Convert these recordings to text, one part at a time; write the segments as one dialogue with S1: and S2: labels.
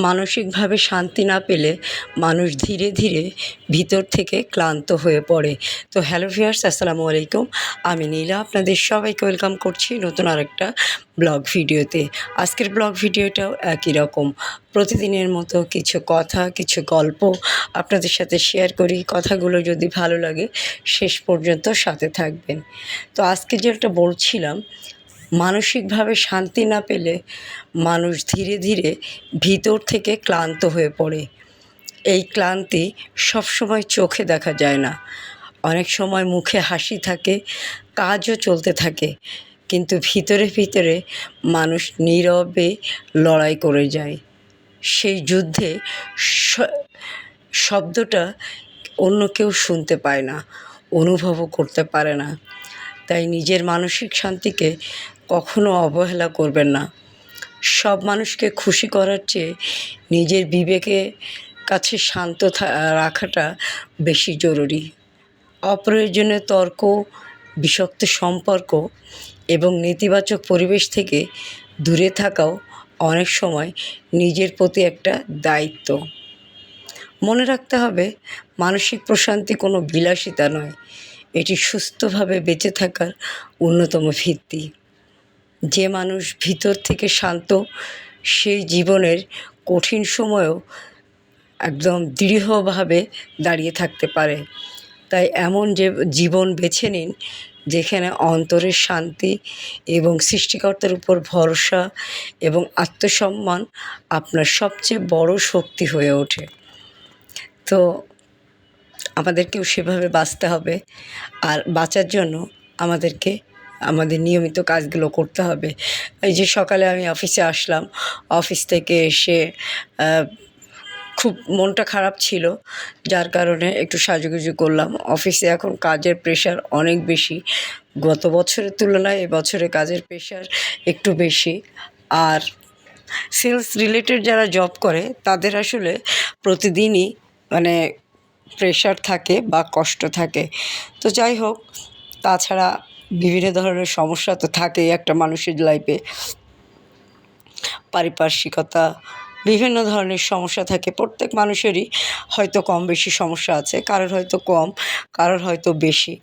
S1: মানসিকভাবে শান্তি না পেলে মানুষ ধীরে ধীরে ভিতর থেকে ক্লান্ত হয়ে পড়ে। তো হ্যালো ভিউয়ার্স, আসসালামু আলাইকুম। আমি নীলা আপনাদের সবাইকে ওয়েলকাম করছি নতুন আরেকটা ব্লগ ভিডিওতে। আজকের ব্লগ ভিডিওটাও একই রকম, প্রতিদিনের মতো কিছু কথা, কিছু গল্প আপনাদের সাথে শেয়ার করি। কথাগুলো যদি ভালো লাগে শেষ পর্যন্ত সাথে থাকবেন। তো আজকে যেটা বলছিলাম, মানসিকভাবে শান্তি না পেলে মানুষ ধীরে ধীরে ভিতর থেকে ক্লান্ত হয়ে পড়ে। এই ক্লান্তি সবসময় চোখে দেখা যায় না, অনেক সময় মুখে হাসি থাকে, কাজও চলতে থাকে, কিন্তু ভিতরে ভিতরে মানুষ নীরবে লড়াই করে যায়। সেই যুদ্ধে শব্দটা অন্য কেউ শুনতে পায় না, অনুভবও করতে পারে না। তাই নিজের মানসিক শান্তিকে কখনো অবহেলা করবেন না। সব মানুষকে খুশি করার চেয়ে নিজের বিবেকের কাছে শান্ত রাখাটা বেশি জরুরি। অপ্রয়োজনীয় তর্ক, বিষাক্ত সম্পর্ক এবং নেতিবাচক পরিবেশ থেকে দূরে থাকাও অনেক সময় নিজের প্রতি একটা দায়িত্ব। মনে রাখতে হবে, মানসিক প্রশান্তি কোনো বিলাসিতা নয়, এটি সুস্থভাবে বেঁচে থাকার অন্যতম ভিত্তি। যে মানুষ ভিতর থেকে শান্ত, সেই জীবনের কঠিন সময়েও একদম দৃঢ়ভাবে দাঁড়িয়ে থাকতে পারে। তাই এমন যে জীবন বেছে নিন যেখানে অন্তরের শান্তি এবং সৃষ্টিকর্তার উপর ভরসা এবং আত্মসম্মান আপনার সবচেয়ে বড় শক্তি হয়ে ওঠে। তো আমাদেরকেও সেভাবে বাঁচতে হবে, আর বাঁচার জন্য আমাদের নিয়মিত কাজগুলো করতে হবে। এই যে সকালে আমি অফিসে আসলাম, অফিস থেকে এসে খুব মনটা খারাপ ছিল, যার কারণে একটু সাজুগুজু করলাম। অফিসে এখন কাজের প্রেশার অনেক বেশি, গত বছরের তুলনায় এবছরে কাজের প্রেশার একটু বেশি। আর সেলস রিলেটেড যারা জব করে তাদের আসলে প্রতিদিনই প্রেশার থাকে বা কষ্ট থাকে। তো যাই হোক, তাছাড়া বিভিন্ন ধরনের সমস্যা তো থাকেই একটা মানুষের লাইফে। পারিপার্শ্বিকতা, বিভিন্ন ধরনের সমস্যা থাকে। প্রত্যেক মানুষেরই হয়তো কম বেশি সমস্যা আছে, কারোর হয়তো কম, কারোর হয়তো বেশি।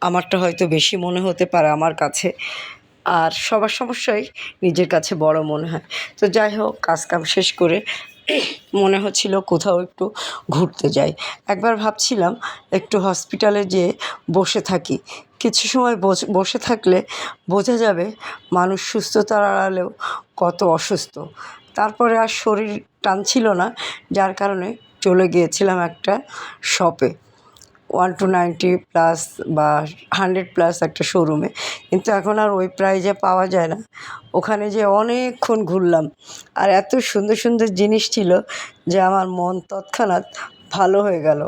S1: আমারটা হয়তো বেশি মনে হতে পারে আমার কাছে, আর সবার সমস্যাই নিজের কাছে বড় মনে হয়। তো যাই হোক, কাজকাম শেষ করে মনে হচ্ছিল কোথাও একটু ঘুরতে যাই। একবার ভাবছিলাম একটু হসপিটালে যেয়ে বসে থাকি। কিছু সময় বসে থাকলে বোঝা যাবে মানুষ সুস্থতার আড়ালেও কত অসুস্থ। তারপরে আর শরীর টানছিল না, যার কারণে চলে গিয়েছিলাম একটা শপে, 190+ বা 100+ একটা শোরুমে। কিন্তু এখন আর ওই প্রাইজে পাওয়া যায় না। ওখানে যে অনেকক্ষণ ঘুরলাম, আর এত সুন্দর সুন্দর জিনিস ছিল যে আমার মন তৎক্ষণাৎ ভালো হয়ে গেল।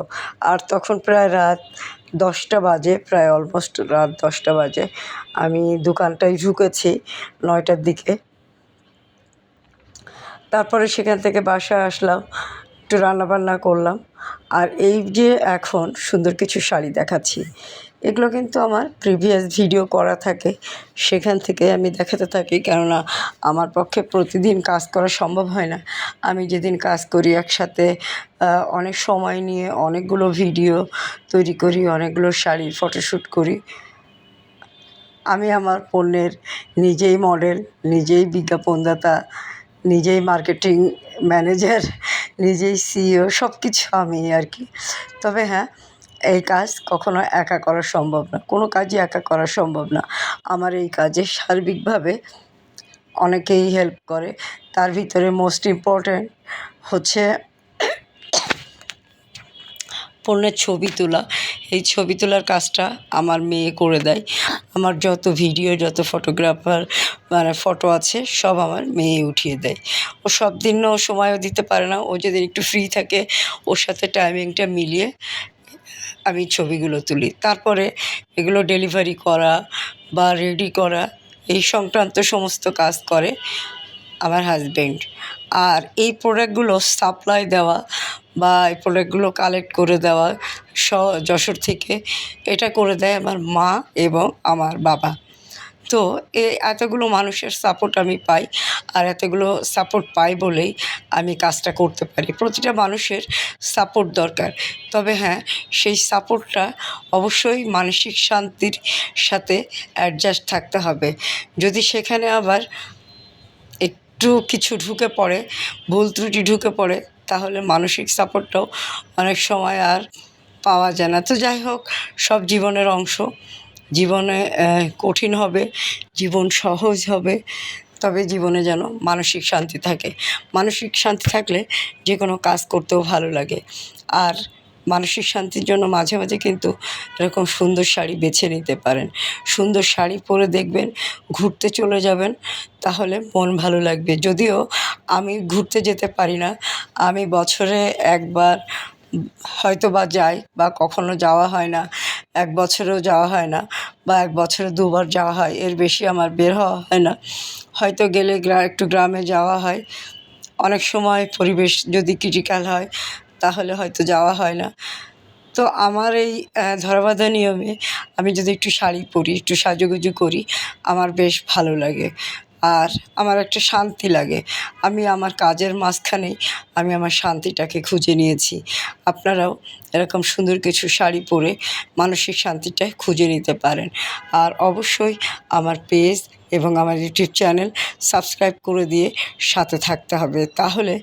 S1: আর তখন প্রায় রাত 10টা বাজে, প্রায় অলমোস্ট রাত 10টা বাজে। আমি দোকানটায় ঢুকেছি 9টার দিকে। তারপরে সেখান থেকে বাসায় আসলাম, একটু রান্নাবান্না করলাম। আর এই যে এখন সুন্দর কিছু শাড়ি দেখাচ্ছি, এগুলো কিন্তু আমার প্রিভিয়াস ভিডিও করা থাকে, সেখান থেকে আমি দেখাতে থাকি। কেননা আমার পক্ষে প্রতিদিন কাজ করা সম্ভব হয় না। আমি যেদিন কাজ করি একসাথে অনেক সময় নিয়ে অনেকগুলো ভিডিও তৈরি করি, অনেকগুলো শাড়ির ফটোশ্যুট করি। আমি আমার পণ্যের নিজেই মডেল, নিজেই বিজ্ঞাপনদাতা, নিজেই মার্কেটিং ম্যানেজার, নিজেই সিইও, সব কিছু আমি আর কি। তবে হ্যাঁ, এই কাজ কখনো একা করা সম্ভব না, কোনো কাজই একা করা সম্ভব না। আমার এই কাজে সার্বিকভাবে অনেকেই হেল্প করে। তার ভিতরে মোস্ট ইম্পর্ট্যান্ট হচ্ছে পণ্যের ছবি তোলা। এই ছবি তোলার কাজটা আমার মেয়ে করে দেয়। আমার যত ভিডিও, যত ফটোগ্রাফার ফটো আছে, সব আমার মেয়ে উঠিয়ে দেয়। ও সব দিন ও সময়ও দিতে পারে না, ও যেদিন একটু ফ্রি থাকে ওর সাথে টাইমিংটা মিলিয়ে আমি ছবিগুলো তুলি। তারপরে এগুলো ডেলিভারি করা বা রেডি করা, এই সংক্রান্ত সমস্ত কাজ করে আমার হাজব্যান্ড। আর এই প্রোডাক্টগুলো সাপ্লাই দেওয়া বা এই প্রোডাক্টগুলো কালেক্ট করে দেওয়া যশোর থেকে, এটা করে দেয় আমার মা এবং আমার বাবা। তো এতগুলো মানুষের সাপোর্ট আমি পাই, আর এতগুলো সাপোর্ট পাই বলেই আমি কাজটা করতে পারি। প্রতিটা মানুষের সাপোর্ট দরকার, তবে হ্যাঁ, সেই সাপোর্টটা অবশ্যই মানসিক শান্তির সাথে অ্যাডজাস্ট থাকতে হবে। যদি সেখানে আবার একটু কিছু ঢুকে পড়ে, ভুল ত্রুটি ঢুকে পড়ে, তাহলে মানসিক সাপোর্টটাও অনেক সময় আর পাওয়া যায় না। তো যাই হোক, সব জীবনের অংশ। জীবনে কঠিন হবে, জীবন সহজ হবে, তবে জীবনে যেন মানসিক শান্তি থাকে। মানসিক শান্তি থাকলে যে কোনো কাজ করতেও ভালো লাগে। আর মানসিক শান্তির জন্য মাঝে মাঝে কিন্তু এরকম সুন্দর শাড়ি বেছে নিতে পারেন। সুন্দর শাড়ি পরে দেখবেন, ঘুরতে চলে যাবেন, তাহলে মন ভালো লাগবে। যদিও আমি ঘুরতে যেতে পারি না, আমি বছরে একবার হয়তোবা যাই, বা কখনো যাওয়া হয় না, এক বছরেও যাওয়া হয় না, বা এক বছরে দুবার যাওয়া হয়, এর বেশি আমার বের হওয়া হয় না। হয়তো গেলে একটু গ্রামে যাওয়া হয়, অনেক সময় পরিবেশ যদি ক্রিটিক্যাল হয় তাহলে হয়তো যাওয়া হয় না। তো আমার এই ধরাবাঁধা নিয়মে আমি যদি একটু শাড়ি পরি, একটু সাজুগুজু করি, আমার বেশ ভালো লাগে, আর আমার একটা শান্তি লাগে। আমি আমার কাজের মাঝখানেই আমি আমার শান্তিটাকে খুঁজে নিয়েছি। আপনারাও এরকম সুন্দর কিছু শাড়ি পরে মানসিক শান্তিটা খুঁজে নিতে পারেন। আর অবশ্যই আমার পেজ এবং আমার ইউটিউব চ্যানেল সাবস্ক্রাইব করে দিয়ে সাথে থাকতে হবে, তাহলে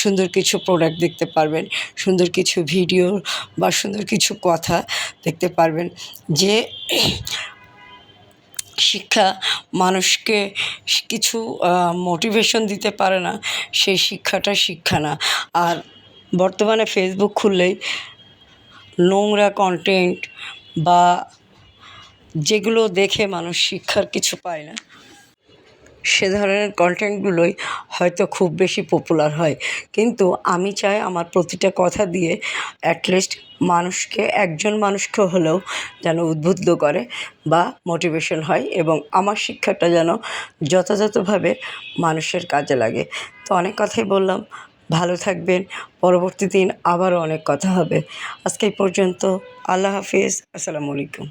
S1: সুন্দর কিছু প্রোডাক্ট দেখতে পারবেন, সুন্দর কিছু ভিডিও বা সুন্দর কিছু কথা দেখতে পারবেন। যে শিক্ষা মানুষকে কিছু মোটিভেশন দিতে পারে না, সেই শিক্ষাটা শিক্ষা না। আর বর্তমানে ফেসবুক খুললেই নোংরা কন্টেন্ট, বা যেগুলো দেখে মানুষ শিক্ষার কিছু পায় না, সে ধরনের কন্টেন্টগুলোই হয়তো খুব বেশি পপুলার হয়। কিন্তু আমি চাই আমার প্রতিটা কথা দিয়ে অ্যাটলিস্ট মানুষকে, একজন মানুষকে হলেও যেন উদ্বুদ্ধ করে বা মোটিভেশন হয়, এবং আমার শিক্ষাটা যেন যথাযথভাবে মানুষের কাজে লাগে। তো অনেক কথাই বললাম, ভালো থাকবেন। পরবর্তী দিন আবারও অনেক কথা হবে। আজকে এই পর্যন্ত। আল্লাহ হাফিজ। আসসালামু আলাইকুম।